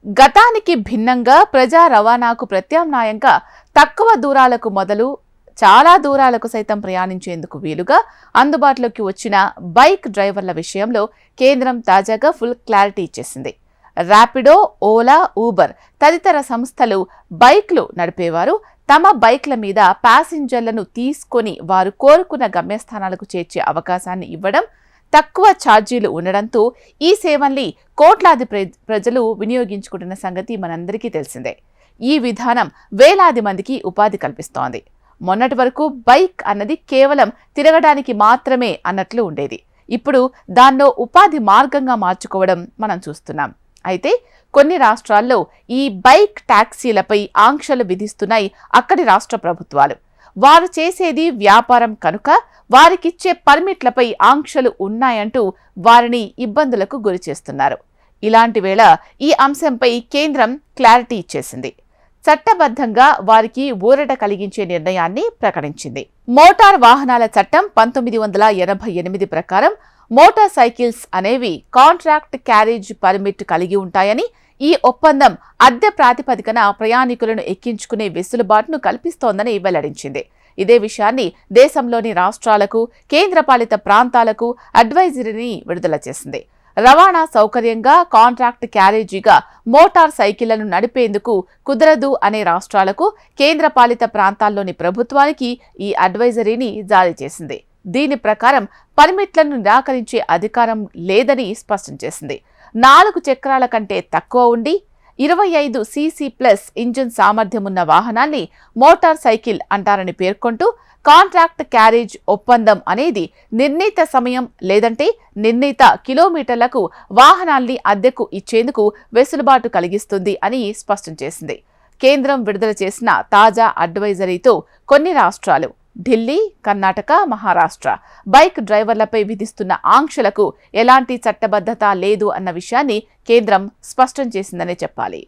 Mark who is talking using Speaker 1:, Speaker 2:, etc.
Speaker 1: గతానికి భిన్నంగా ప్రజా రవాణాకు ప్రత్యామ్నాయంగా తక్కువ దూరాలకు మొదలు చాలా దూరాలకు సైతం ప్రయాణించేందుకు వీలుగా అందుబాటులోకి వచ్చిన బైక్ డ్రైవర్ల విషయంలో కేంద్రం తాజాగా ఫుల్ క్లారిటీ ఇచ్చేసింది. ర్యాపిడో, ఓలా, ఊబర్ తదితర సంస్థలు బైక్లు నడిపేవారు తమ బైక్ల మీద ప్యాసింజర్లను తీసుకొని వారు కోరుకున్న గమ్యస్థానాలకు చేర్చే అవకాశాన్ని ఇవ్వడం, తక్కువ ఛార్జీలు ఉండడంతో ఈ సేవల్ని కోట్లాది ప్రజలు వినియోగించుకుంటున్న సంగతి మనందరికీ తెలిసిందే. ఈ విధానం వేలాది మందికి ఉపాధి కల్పిస్తోంది. మొన్నటి వరకు బైక్ అన్నది కేవలం తిరగడానికి మాత్రమే అన్నట్లు ఉండేది. ఇప్పుడు దాన్నో ఉపాధి మార్గంగా మార్చుకోవడం మనం చూస్తున్నాం. అయితే కొన్ని రాష్ట్రాల్లో ఈ బైక్ టాక్సీలపై ఆంక్షలు విధిస్తున్నాయి అక్కడి రాష్ట్ర ప్రభుత్వాలు. వారు చేసేది వ్యాపారం కనుక వారికిచ్చే పర్మిట్లపై ఆంక్షలు ఉన్నాయంటూ వారిని ఇబ్బందులకు గురి చేస్తున్నారు. ఇలాంటి వేళ ఈ అంశంపై కేంద్రం క్లారిటీ ఇచ్చేసింది. చట్టబద్ధంగా వారికి ఊరట కలిగించే నిర్ణయాన్ని ప్రకటించింది. మోటార్ వాహనాల చట్టం 1988 ప్రకారం మోటార్ సైకిల్స్ అనేవి కాంట్రాక్ట్ క్యారేజ్ పర్మిట్ కలిగి ఉంటాయని, ఈ ఒప్పందం అద్దె ప్రాతిపదికన ప్రయాణికులను ఎక్కించుకునే వెసులుబాటును కల్పిస్తోందని వెల్లడించింది. ఇదే విషయాన్ని దేశంలోని రాష్ట్రాలకు, కేంద్రపాలిత ప్రాంతాలకు అడ్వైజరీని విడుదల చేసింది. రవాణా సౌకర్యంగా కాంట్రాక్ట్ క్యారేజీగా మోటార్ సైకిళ్లను నడిపేందుకు కుదరదు అనే రాష్ట్రాలకు, కేంద్రపాలిత ప్రాంతాల్లోని ప్రభుత్వానికి ఈ అడ్వైజరీని జారీ చేసింది. దీని ప్రకారం పర్మిట్లను నిరాకరించే అధికారం లేదని స్పష్టం చేసింది. 4 చక్రాల కంటే తక్కువ ఉండి 25 cc+ ఇంజిన్ సామర్థ్యమున్న వాహనాన్ని మోటార్ సైకిల్ అంటారని పేర్కొంటూ, కాంట్రాక్ట్ క్యారేజ్ ఒప్పందం అనేది నిర్ణీత సమయం లేదంటే నిర్ణీత కిలోమీటర్లకు వాహనాల్ని అద్దెకు ఇచ్చేందుకు వెసులుబాటు కలిగిస్తుంది అని స్పష్టం చేసింది. కేంద్రం విడుదల చేసిన తాజా అడ్వైజరీతో కొన్ని రాష్ట్రాలు ఢిల్లీ, కర్ణాటక, మహారాష్ట్ర బైక్ డ్రైవర్లపై విధిస్తున్న ఆంక్షలకు ఎలాంటి చట్టబద్ధత లేదు అన్న విషయాన్ని కేంద్రం స్పష్టం చేసిందనే చెప్పాలి.